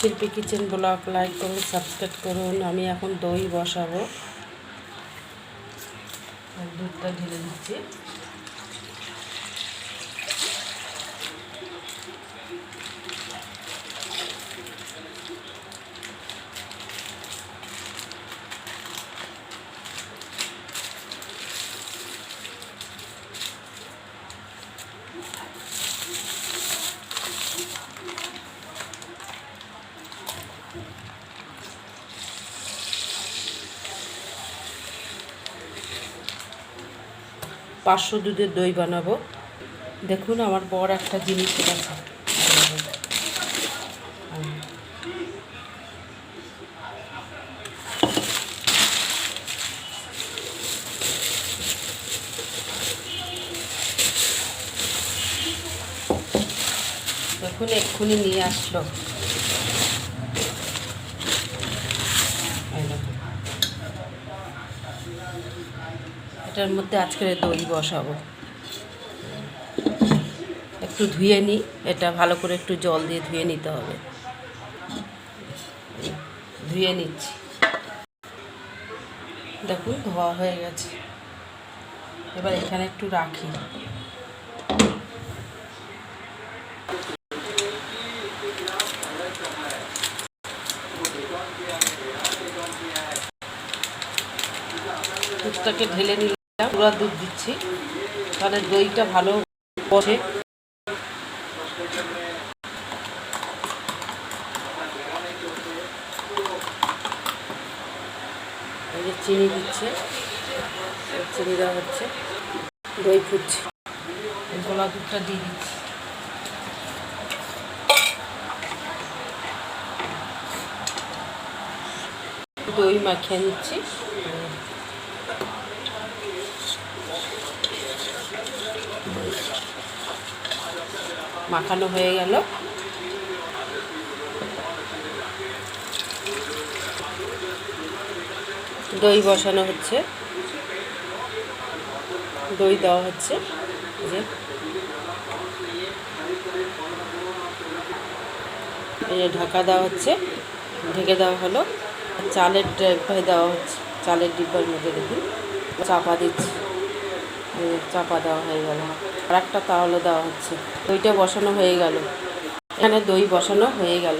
শিল্পী kitchen blog like করুন, subscribe করুন। আমি এখন দই বসাবো, দুধটা ঢেলে দিচ্ছি। পাঁচশো দুধের দই বানাবো। দেখুন আমার বড় একটা জিনিস আছে, দেখুন এক্ষুনি নিয়ে আসলো। এটার মধ্যে আজকে দই বসাবো। একটু ধুয়ে নিই, এটা ভালো করে একটু জল দিয়ে ধুয়ে নিতে হবে। ধুয়ে নিচ্ছি, দেখুন ধোয়া হয়ে গেছে। এবার এখানে একটু রাখি। দুধটাকে ঢেলে নিলাম, পুরো দুধ দিচ্ছি, তাহলে দইটা ভালো বসে। এই যে চিনি দিচ্ছে, চিনি দেওয়া হচ্ছে, দই ফুটছে, গোলা দুধটা দিয়ে দিচ্ছি। দই মাখিয়ে নিচ্ছি। মাখানো হয়ে গেল। দই বসানো হচ্ছে, দই দেওয়া হচ্ছে, যে এই যে ঢাকা দেওয়া হচ্ছে, ঢেকে দেওয়া হলো। চালের ডিব্বায় দেওয়া হচ্ছে, চালের ডিব্বার মধ্যে দেখুন চাপা দিচ্ছি। চাপা দেওয়া হয়ে গেল। আর একটা তাওয়ালে দেওয়া হচ্ছে। দইটা বসানো হয়ে গেল, এখানে দই বসানো হয়ে গেল।